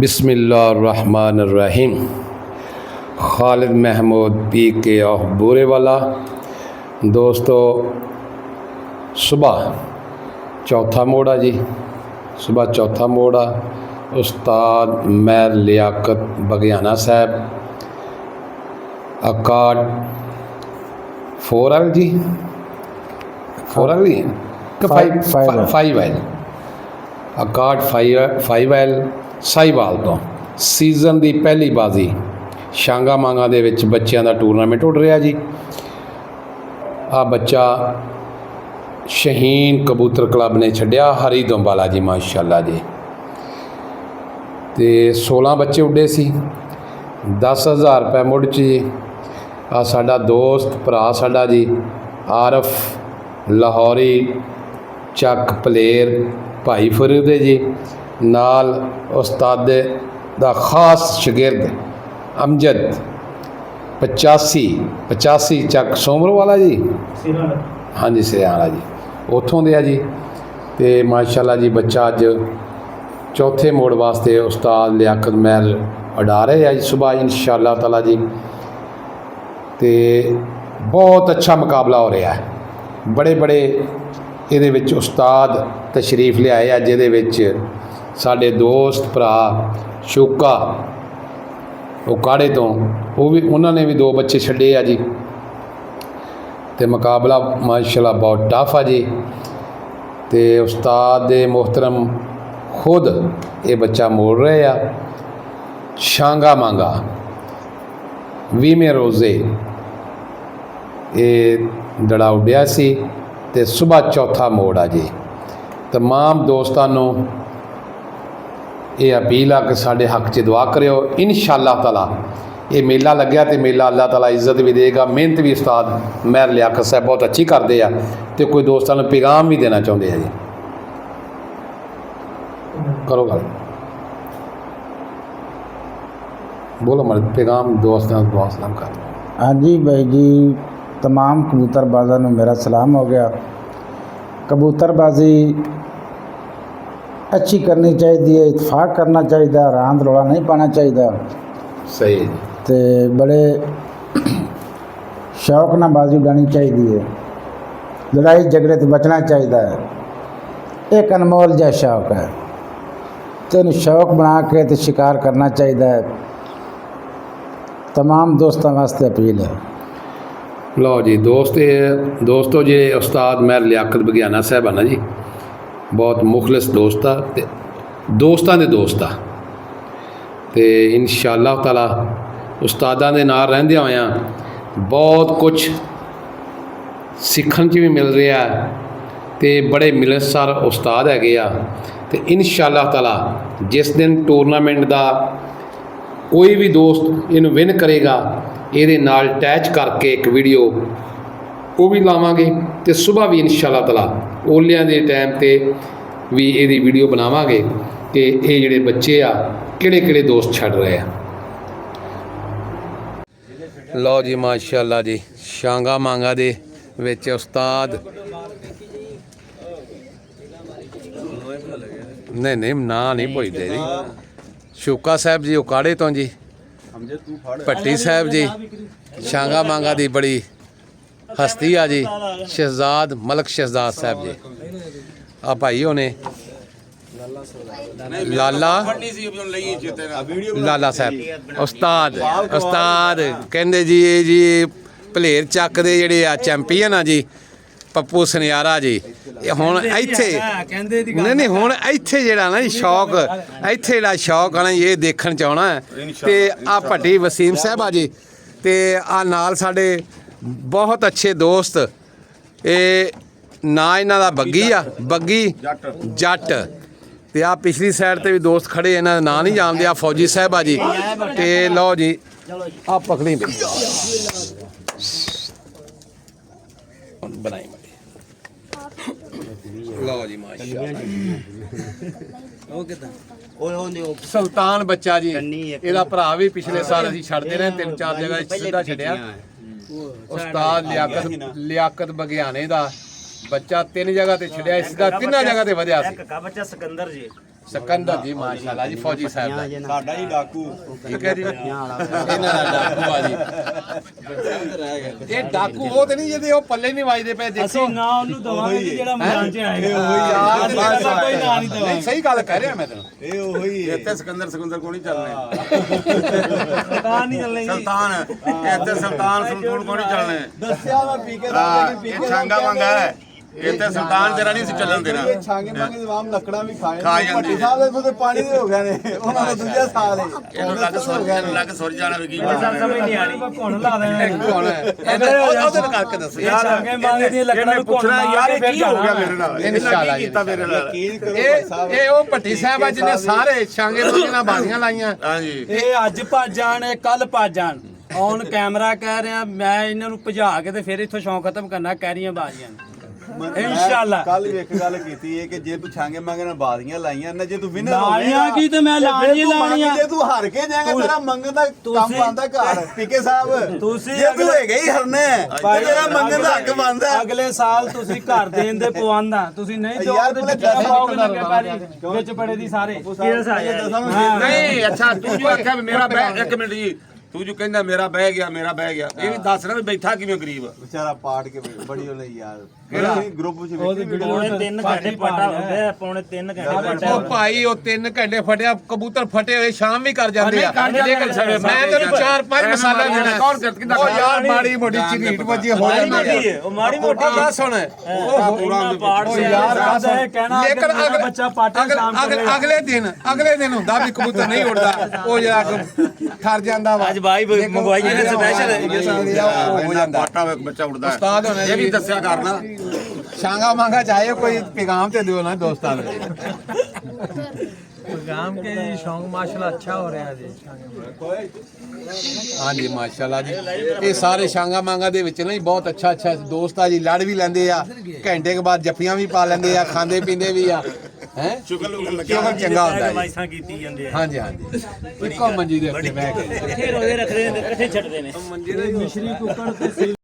बिस्मिल्लाहिर्रहमानिर्रहीम। Khalid Mahmood PK of Burewala. दोस्तों सुबह चौथा मोड़ा जी, सुबह चौथा मोड़ा उस्ताद मैर लियाकत बगियाना साहब अकाड 4L जी, 4L ही है 5L अकाड 5L ਸਾਹੀਵਾਲ ਤੋਂ ਸੀਜ਼ਨ ਦੀ ਪਹਿਲੀ ਬਾਜ਼ੀ ਸ਼ਾਂਗਾ ਮਾਂਗਾ ਦੇ ਵਿੱਚ ਬੱਚਿਆਂ ਦਾ ਟੂਰਨਾਮੈਂਟ ਉੱਡ ਰਿਹਾ ਜੀ। ਆ ਬੱਚਾ ਸ਼ਹੀਨ ਕਬੂਤਰ ਕਲੱਬ ਨੇ ਛੱਡਿਆ ਹਰੀ ਦੋਂਬਾਲਾ ਜੀ, ਮਾਸ਼ਾਅੱਲਾ ਜੀ। ਤੇ 16 ਬੱਚੇ ਉੱਡੇ ਸੀ, 10,000 ਰੁਪਏ ਮੁੱਢ 'ਚ ਜੀ। ਆ ਸਾਡਾ ਦੋਸਤ ਭਰਾ ਸਾਡਾ ਜੀ ਆਰਫ ਲਾਹੌਰੀ ਚੱਕ ਪਲੇਰ ਭਾਈ ਫਰੀਦ ਜੀ, ਨਾਲ ਉਸਤਾਦ ਦਾ ਖਾਸ ਸ਼ਾਗਿਰਦ ਅਮਜਦ 85 ਚੱਕ ਸੋਮਰ ਵਾਲਾ ਜੀ, ਹਾਂਜੀ ਸਿਆਣਾ ਜੀ, ਉੱਥੋਂ ਦੇ ਆ ਜੀ। ਤੇ ਮਾਸ਼ਾਅੱਲਾ ਜੀ ਬੱਚਾ ਅੱਜ ਚੌਥੇ ਮੋੜ ਵਾਸਤੇ ਉਸਤਾਦ ਲਿਆਕਤ ਮਹਿਲ ਉਡਾ ਰਹੇ ਆ ਜੀ ਸੁਬਾਹ ਇਨਸ਼ਾਅੱਲਾ ਤਾਲਾ ਜੀ। ਤੇ ਬਹੁਤ ਅੱਛਾ ਮੁਕਾਬਲਾ ਹੋ ਰਿਹਾ ਹੈ, ਬੜੇ ਇਹਦੇ ਵਿੱਚ ਉਸਤਾਦ ਤਸ਼ਰੀਫ ਲਿਆਏ ਆ, ਜਿਹਦੇ ਵਿੱਚ ਸਾਡੇ ਦੋਸਤ ਭਰਾ ਸ਼ੋਕਾ ਉਕਾੜੇ ਤੋਂ ਉਹਨਾਂ ਨੇ ਵੀ 2 ਬੱਚੇ ਛੱਡੇ ਆ ਜੀ। ਤੇ ਮੁਕਾਬਲਾ ਮਾਸ਼ਾਅੱਲਾ ਬਹੁਤ ਟਫ ਆ ਜੀ। ਤੇ ਉਸਤਾਦ ਦੇ ਮੁਹਤਰਮ ਖੁਦ ਇਹ ਬੱਚਾ ਮੋੜ ਰਹੇ ਆ। ਸ਼ਾਂਗਾ ਮਾਂਗਾ 20ਵੇਂ ਰੋਜ਼ੇ ਇਹ ਦੜਾ ਉੱਡਿਆ ਸੀ ਤੇ ਸੁਬਾਹ ਚੌਥਾ ਮੋੜ ਆ ਜੀ। तमाम ਦੋਸਤਾਂ ਨੂੰ ਇਹ ਅਪੀਲ ਆ ਕਿ ਸਾਡੇ ਹੱਕ 'ਚ ਦੁਆ ਕਰਿਓ। ਇਨਸ਼ਾਅੱਲਾ ਤਾਲਾ ਇਹ ਮੇਲਾ ਲੱਗਿਆ ਤੇ ਮੇਲਾ ਅੱਲਾਹ ਤਾਲਾ ਇੱਜ਼ਤ ਵੀ ਦੇਗਾ। ਮਿਹਨਤ ਵੀ ਉਸਤਾਦ ਮਹਿਰ ਲਿਆਕਤ ਸਾਹਿਬ ਬਹੁਤ ਅੱਛੀ ਕਰਦੇ ਆ ਤੇ ਕੋਈ ਦੋਸਤਾਂ ਨੂੰ ਪੈਗਾਮ ਵੀ ਦੇਣਾ ਚਾਹੁੰਦੇ ਆ ਜੀ। ਕਰੋ ਗੱਲ, बोलो मर्द पैगाम दोस्तों दुआ सलाम कर। हाँ जी भाई जी, तमाम कबूतरबाज़ों में मेरा सलाम हो गया। कबूतरबाजी अच्छी करनी चाहिए, इत्फाक करना चाहिए, रांद रोड़ा नहीं पाना चाहिए। सही तो बड़े शौक ना बाजी उड़ानी चाहिए, लड़ाई झगड़े तो बचना चाहिए। एक अनमोल जहा शौक है, तो शौक बना के तो शिकार करना चाहिए। तमाम दोस्तों वास्ते अपील है। लो जी दोस्तों जी उस्ताद महर लियाकत बगियाना साहब है ना जी, बहुत मुखलिस दोस्त आ ते दोस्तां दे दोस्त आ। ते इंशाअल्लाह ताला उस्तादां दे नाल रहिंदे होया बहुत कुछ सीखण च भी मिल रहा है ते बड़े मिलनसार उस्ताद हैगे आ। ते इंशाअल्लाह ताला जिस दिन टूरनामेंट दा कोई भी दोस्त इनू विन करेगा ਇਹਦੇ ਨਾਲ ਅਟੈਚ ਕਰਕੇ ਇੱਕ ਵੀਡੀਓ ਉਹ ਵੀ ਲਾਵਾਂਗੇ ਤੇ ਸੁਬਾਹ ਵੀ ਇਨਸ਼ਾਅੱਲਾ ਤਾਲਾ ਓਲਿਆਂ ਦੇ ਟਾਈਮ ਤੇ ਵੀ ਇਹਦੀ ਵੀਡੀਓ ਬਣਾਵਾਂਗੇ ਕਿ ਇਹ ਜਿਹੜੇ ਬੱਚੇ ਆ ਕਿਹੜੇ ਦੋਸਤ ਛੱਡ ਰਹੇ ਆ। ਲਓ ਜੀ ਮਾਸ਼ਾਅੱਲਾ ਜੀ, ਸ਼ਾਂਗਾ ਮਾਂਗਾ ਦੇ ਵਿੱਚ ਉਸਤਾਦ ਨਹੀਂ ਨਾ ਨਹੀਂ ਪੁੱਛਦੇ ਜੀ, ਸ਼ੋਕਾ ਸਾਹਿਬ ਜੀ ਉਕਾੜੇ ਤੋਂ ਜੀ, ਭੱਟੀ ਸਾਹਿਬ ਜੀ, ਸ਼ਾਂਗਾ ਮਾਂਗਾ ਦੀ ਬੜੀ ਹਸਤੀ ਆ ਜੀ, ਸ਼ਹਿਜ਼ਾਦ ਮਲਕ ਸ਼ਹਿਜ਼ਾਦ ਸਾਹਿਬ ਜੀ। ਆ ਭਾਈ ਹੋਣੇ ਲਾਲਾ ਸਾਹਿਬ ਉਸਤਾਦ ਕਹਿੰਦੇ ਜੀ ਇਹ ਜੀ ਭਲੇਰ ਚੱਕ ਦੇ ਜਿਹੜੇ ਆ ਚੈਂਪੀਅਨ ਆ ਜੀ, ਪੱਪੂ ਸੁਨਿਆਰਾ ਜੀ। ਇਹ ਹੁਣ ਇੱਥੇ ਨਹੀਂ ਹੁਣ ਇੱਥੇ ਜਿਹੜਾ ਨਾ ਜੀ ਸ਼ੌਕ, ਇੱਥੇ ਜਿਹੜਾ ਸ਼ੌਕ ਆ ਨਾ ਇਹ ਦੇਖਣ 'ਚ ਆਉਣਾ। ਤੇ ਆ ਭੱਟੀ ਵਸੀਮ ਸਾਹਿਬ ਆ ਜੀ, ਤੇ ਆ ਨਾਲ ਸਾਡੇ ਬਹੁਤ ਅੱਛੇ ਦੋਸਤ, ਇਹ ਨਾਂ ਇਹਨਾਂ ਦਾ ਬੱਗੀ ਆ, ਬੱਗੀ ਜੱਟ। ਤੇ ਆ ਪਿਛਲੀ ਸਾਈਡ ਤੇ ਵੀ ਦੋਸਤ ਖੜੇ, ਇਹਨਾਂ ਦਾ ਨਾਂ ਨਹੀਂ ਜਾਣਦੇ। ਆ ਫੌਜੀ ਸਾਹਿਬ ਆ ਜੀ। ਤੇ ਲਓ ਜੀ ਆ ਪਕੜੀ ਬਣਾਈ ਲਓ ਜੀ ਮਾਸ਼ਾਅੱਲਾ। ਸੁਲਤਾਨ ਬੱਚਾ ਜੀ, ਇਹਦਾ ਭਰਾ ਵੀ ਪਿਛਲੇ ਸਾਲ ਅਸੀਂ ਛੱਡਦੇ ਰਹੇ 3-4 ਜਗ੍ਹਾ ਸਿੱਧਾ ਛੱਡਿਆ। ਉਸਤਾਦ ਲਿਆਕਤ ਬਗਿਆਨੇ ਦਾ ਬੱਚਾ 3 ਜਗ੍ਹਾ ਤੇ ਛੱਡਿਆ, ਇਸ ਦਾ 3 ਜਗ੍ਹਾ ਤੇ ਵਧਿਆ ਸੀ। ਬੱਚਾ ਸਿਕੰਦਰ ਜੀ, ਸਿਕੰਦਰ ਜੀ ਮਾਸ਼ਾਅੱਲਾ ਜੀ ਫੌਜੀ ਸਾਹਿਬ ਦਾ ਸਾਡਾ ਹੀ ਡਾਕੂ ਠੀਕ ਹੈ ਜੀ ਇਹਨਾਂ ਦਾ ਡਾਕੂ ਆ ਜੀ ਇਹ ਡਾਕੂ ਉਹ ਤੇ ਨਹੀਂ ਜਿਹਦੇ ਉਹ ਪੱਲੇ ਨਹੀਂ ਵੱਜਦੇ ਪਏ ਦੇਖੋ ਅਸੀਂ ਨਾ ਉਹਨੂੰ ਦਵਾਂਗੇ ਜਿਹੜਾ ਮੈਦਾਨ 'ਚ ਆਏਗਾ ਯਾਰ ਕੋਈ ਨਾਂ ਨਹੀਂ ਦਵਾਂਗੇ ਸਹੀ ਗੱਲ ਕਹਿ ਰਿਹਾ ਮੈਂ ਤੈਨੂੰ ਇਹ ਉਹੀ ਹੈ ਇੱਥੇ ਸਿਕੰਦਰ ਕੋਲ ਨਹੀਂ ਚੱਲਣੇ ਤਾਂ ਨਹੀਂ ਚੱਲੇਗੀ ਸੁਲਤਾਨ ਇੱਥੇ ਸੁਲਤਾਨ ਕੋਲ ਨਹੀਂ ਚੱਲਣੇ ਦੱਸਿਆ ਮੈਂ ਪੀਕੇ ਦਾ ਇਹ ਛਾਂਗਾ ਮੰਗਾ ਹੈ ਇੱਥੇ ਸੁਲਤਾਨ ਤੇਰਾ ਨਹੀਂ ਸੀ ਚੱਲਣ ਦੇਣਾ ਇਹ ਛਾਂਗੇ ਮੰਗੇ ਜਵਾਮ ਲੱਕੜਾਂ ਵੀ ਖਾ ਖਾਏ ਜਾਂਦੇ ਭੱਟੀ ਸਾਹਿਬ ਦੇ ਤੋਂ ਪਾਣੀ ਦੇ ਹੋ ਗਏ ਨੇ ਉਹਨਾਂ ਦਾ ਦੂਜਾ ਸਾਲ ਹੈ ਇਹਨੂੰ ਲੱਗ ਸੁਰ ਜਾਣਾ ਵੀ ਕੀ ਸਰ ਸਮਝ ਨਹੀਂ ਆਣੀ ਘੁਣ ਲਾ ਦੇਣਾ ਕੌਣ ਹੈ ਉਹਦੇ ਨਾਲ ਕਰਕੇ ਦੱਸ ਯਾਰ ਸੰਗੇ ਮੰਗਦੀ ਲੱਕੜਾਂ ਨੂੰ ਘੁਣ ਯਾਰ ਇਹ ਕੀ ਹੋ ਗਿਆ ਮੇਰੇ ਨਾਲ ਇਨਸ਼ਾਅੱਲਾ ਕੀਤਾ ਮੇਰੇ ਨਾਲ ਯਕੀਨ ਕਰੋ ਇਹ ਉਹ ਭੱਟੀ ਸਾਹਿਬ ਆ ਜਿਹਨੇ ਸਾਰੇ ਛਾਂਗੇ ਮੰਗੇ ਨਾਲ ਬਾਜ਼ੀਆਂ ਲਾਈਆਂ ਹਾਂਜੀ ਇਹ ਅੱਜ ਭੱਜ ਜਾਣ ਇਹ ਕੱਲ ਭੱਜ ਜਾਣ ਔਨ ਕੈਮਰਾ ਕਹਿ ਰਿਹਾ ਮੈਂ ਇਹਨਾਂ ਨੂੰ ਭਜਾ ਕੇ ਤੇ ਫਿਰ ਇੱਥੋਂ ਸ਼ੌਂਕ ਖਤਮ ਕਰਨਾ ਕਹਿ ਰਹੀਆਂ ਬਾਜ਼ੀਆਂ ਇਨਸ਼ਾਅੱਲਾ ਕੱਲ ਵੀ ਇੱਕ ਗੱਲ ਕੀਤੀ ਹੈ ਕਿ ਜੇ ਤੂੰ ਛਾਂਗੇ ਮੰਗੇ ਨਾਲ ਬਾਜ਼ੀਆਂ ਲਾਈਆਂ ਨਾ ਜੇ ਤੂੰ ਵਿਨਰ ਲਾਈਆਂ ਕੀ ਤੇ ਮੈਂ ਲਾਣੀਆਂ ਲਾਣੀਆਂ ਜੇ ਤੂੰ ਹਾਰ ਕੇ ਜਾਏਗਾ ਤੇਰਾ ਮੰਗਣ ਦਾ ਕੰਮ ਆਂਦਾ ਘਰ ਪੀਕੇ ਸਾਹਿਬ ਤੁਸੀਂ ਜੇ ਤੂੰ ਹੈਗਾ ਹੀ ਹਰਨੇ ਤੇ ਤੇਰਾ ਮੰਗਣ ਦਾ ਹੱਕ ਬਣਦਾ ਅਗਲੇ ਸਾਲ ਤੁਸੀਂ ਘਰ ਦੇਣ ਦੇ ਪਵੰਦਾ ਤੁਸੀਂ ਨਹੀਂ ਦੋਗੇ ਤੇ ਜੱਟਾ ਪਾਓਗੇ ਲੱਗੇ ਪੈਰੀ ਵਿੱਚ ਬੜੇ ਦੀ ਸਾਰੇ ਨਹੀਂ ਅੱਛਾ ਤੂੰ ਜੋ ਆਖਿਆ ਵੀ ਮੇਰਾ ਬਹਿ ਇੱਕ ਮਿੰਟ ਜੀ ਤੂੰ ਜੋ ਕਹਿੰਦਾ ਮੇਰਾ ਬਹਿ ਗਿਆ ਇਹ ਵੀ ਦੱਸ ਨਾ ਵੀ ਬੈਠਾ ਕਿਵੇਂ ਗਰੀਬ ਵਿਚਾਰਾ ਪਾੜ ਕੇ ਬੜੀ ਉਹ ਲਈ ਯਾਰ ਗਰੁੱਪ ਵਿੱਚ ਪੌਣੇ 3 ਘੰਟੇ ਪਾਟਾ ਹੁੰਦੇ ਆ ਪੌਣੇ 3 ਘੰਟੇ ਉਹ ਭਾਈ ਉਹ 3 ਘੰਟੇ ਫਟਿਆ ਕਬੂਤਰ ਫਟੇ ਹੋਏ ਸ਼ਾਮ ਵੀ ਕਰ ਜਾਂਦੇ ਆ ਮੈਂ ਤੈਨੂੰ 4-5 ਮਸਾਲਾ ਦੇਣਾ ਕੌਣ ਕਰ ਕਿੰਦਾ ਉਹ ਯਾਰ ਮਾੜੀ ਮੋਟੀ ਚੀਟ ਵੱਜੀ ਹੋ ਜਾਂਦੀ ਹੈ ਉਹ ਮਾੜੀ ਮੋਟੀ ਗੱਲ ਸੁਣ ਉਹ ਪੂਰਾ ਉਹ ਯਾਰ ਇਹ ਕਹਿਣਾ ਲੇਕਿਨ ਬੱਚਾ ਪਾਟਾ ਸ਼ਾਮ ਅਗਲੇ ਦਿਨ ਹੁੰਦਾ ਵੀ ਕਬੂਤਰ ਨਹੀਂ ਉੜਦਾ ਉਹ ਜਿਹੜਾ ਠਰ ਜਾਂਦਾ ਵਾ ਅੱਜ ਬਾਈ ਮੰਗਵਾਈ ਨੇ ਸਪੈਸ਼ਲ ਹੋ ਜਾਂਦਾ ਪਾਟਾ ਬੱਚਾ ਉੜਦਾ ਉਸਤਾਦ ਹੋਣਾ ਇਹ ਵੀ ਦੱਸਿਆ ਕਰਨਾ ਸ਼ਾਂਗਾ ਮੰਗਾ ਚਾਹੇ ਕੋਈ ਪੈਗਾਮ ਤੇ ਦਿਓ ਨਾ ਦੋਸਤਾਂ ਨੂੰ पैगाम के जी शौक माशाल्लाह अच्छा हो रहा है जी ਹਾਂਜੀ ਮਾਸ਼ਾਅੱਲਾ ਜੀ ਇਹ ਸਾਰੇ ਸ਼ਾਂਗਾ ਮੰਗਾ ਦੇ ਵਿੱਚ ਨਹੀਂ ਬਹੁਤ ਅੱਛਾ ਦੋਸਤ ਆ ਜੀ ਲੜ ਵੀ ਲੈਂਦੇ ਆ ਘੰਟੇ ਕੇ ਬਾਅਦ ਜੱਫੀਆਂ ਵੀ ਪਾ ਲੈਂਦੇ ਆ ਖਾਂਦੇ ਪੀਂਦੇ ਵੀ ਆ ਹੈ ਚੰਗਾ ਹੁੰਦਾ ਹੈ ਵਾਈਸਾਂ ਕੀਤੀ ਜਾਂਦੇ ਆ ਹਾਂਜੀ ਇੱਕੋ ਮੰਜੀ ਦੇ ਉੱਤੇ ਬਹਿ ਕੇ ਇਕੱਠੇ ਰੋਦੇ ਰੱਖਦੇ ਨੇ ਇਕੱਠੇ ਛੱਡਦੇ ਨੇ ਮੰਜੀ ਦੇ ਮਿਸ਼ਰੀ ਕੁੱਕੜ ਤੇ